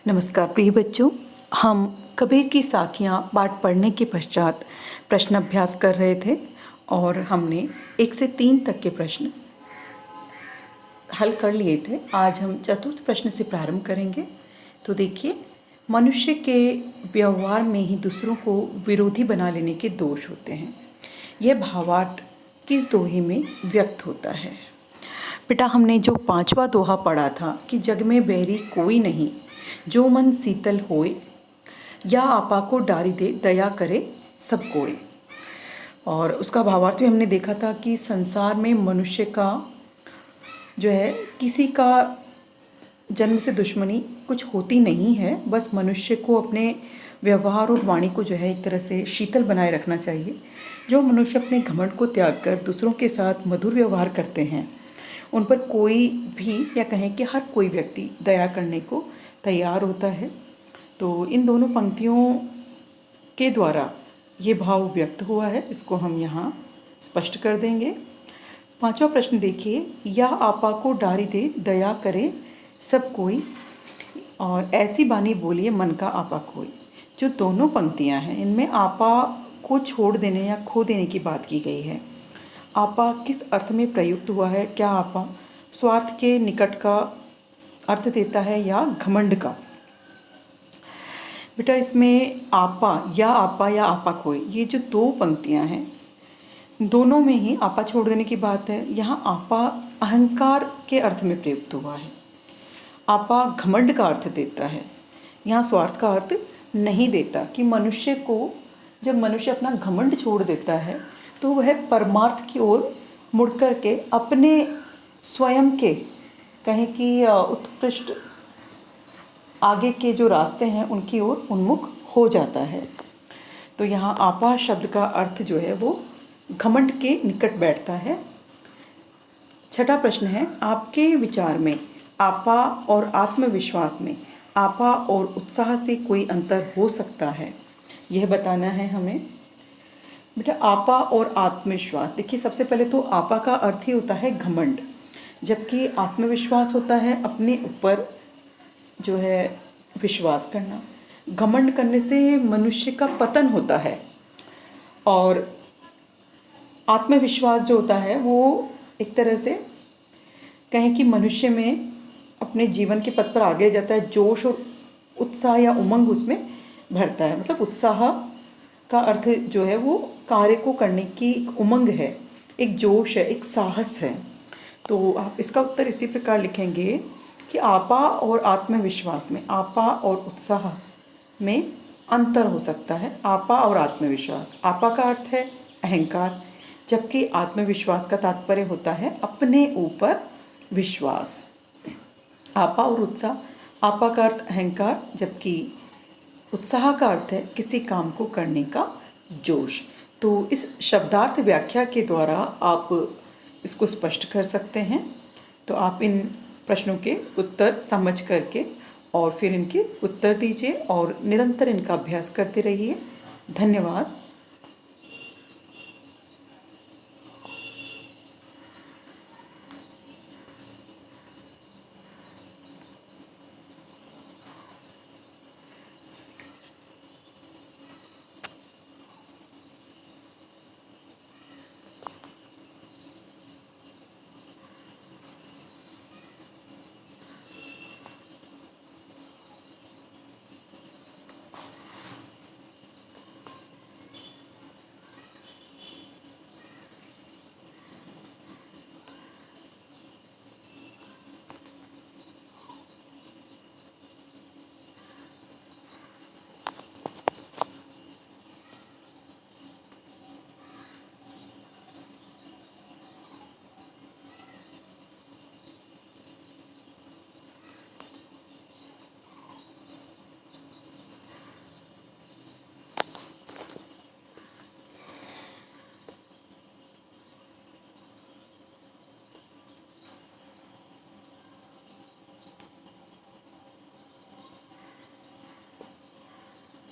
नमस्कार प्रिय बच्चों। हम कबीर की साखियाँ पाठ पढ़ने के पश्चात प्रश्न अभ्यास कर रहे थे और हमने 1 से 3 तक के प्रश्न हल कर लिए थे। आज हम चतुर्थ प्रश्न से प्रारंभ करेंगे। तो देखिए, मनुष्य के व्यवहार में ही दूसरों को विरोधी बना लेने के दोष होते हैं। यह भावार्थ किस दोहे में व्यक्त होता है? बेटा, हमने जो 5वां दोहा पढ़ा था कि जग में बैरी कोई नहीं, जो मन शीतल होए, या आपा को डारी दे, दया करे सब कोई। और उसका भावार्थ भी हमने देखा था कि संसार में मनुष्य का जो है किसी का जन्म से दुश्मनी कुछ होती नहीं है। बस मनुष्य को अपने व्यवहार और वाणी को जो है एक तरह से शीतल बनाए रखना चाहिए। जो मनुष्य अपने घमंड को त्याग कर दूसरों के साथ मधुर व्यवहार करते हैं, उन पर कोई भी, या कहें कि हर कोई व्यक्ति दया करने को तैयार होता है। तो इन दोनों पंक्तियों के द्वारा ये भाव व्यक्त हुआ है, इसको हम यहाँ स्पष्ट कर देंगे। 5वां प्रश्न देखिए, या आपा को डारी दे, दया करे सब कोई, और ऐसी बानी बोलिए मन का आपा कोई। जो दोनों पंक्तियाँ हैं, इनमें आपा को छोड़ देने या खो देने की बात की गई है। आपा किस अर्थ में प्रयुक्त हुआ है? क्या आपा स्वार्थ के निकट का अर्थ देता है या घमंड का? बेटा, इसमें आपा या आपा कोई, ये जो 2 पंक्तियां हैं, दोनों में ही आपा छोड़ देने की बात है। यहाँ आपा अहंकार के अर्थ में प्रयुक्त हुआ है। आपा घमंड का अर्थ देता है, यहाँ स्वार्थ का अर्थ नहीं देता। कि मनुष्य को, जब मनुष्य अपना घमंड छोड़ देता है तो वह परमार्थ की ओर मुड़ कर के अपने स्वयं के, कहें कि उत्कृष्ट आगे के जो रास्ते हैं उनकी ओर उन्मुख हो जाता है। तो यहाँ आपा शब्द का अर्थ जो है वो घमंड के निकट बैठता है। 6वां प्रश्न है, आपके विचार में आपा और आत्मविश्वास में, आपा और उत्साह से कोई अंतर हो सकता है? यह बताना है हमें। बेटा, आपा और आत्मविश्वास, देखिए सबसे पहले तो आपा का अर्थ ही होता है घमंड, जबकि आत्मविश्वास होता है अपने ऊपर जो है विश्वास करना। घमंड करने से मनुष्य का पतन होता है, और आत्मविश्वास जो होता है वो एक तरह से कहें कि मनुष्य में अपने जीवन के पथ पर आगे जाता है। जोश और उत्साह या उमंग उसमें भरता है। मतलब उत्साह का अर्थ जो है वो कार्य को करने की एक उमंग है, एक जोश है, एक साहस है। तो आप इसका उत्तर इसी प्रकार लिखेंगे कि आपा और आत्मविश्वास में, आपा और उत्साह में अंतर हो सकता है। आपा और आत्मविश्वास, आपा का अर्थ है अहंकार, जबकि आत्मविश्वास का तात्पर्य होता है अपने ऊपर विश्वास। आपा और उत्साह, आपा का अर्थ अहंकार, जबकि उत्साह का अर्थ है किसी काम को करने का जोश। तो इस शब्दार्थ व्याख्या के द्वारा आप इसको स्पष्ट कर सकते हैं। तो आप इन प्रश्नों के उत्तर समझ करके और फिर इनके उत्तर दीजिए और निरंतर इनका अभ्यास करते रहिए। धन्यवाद।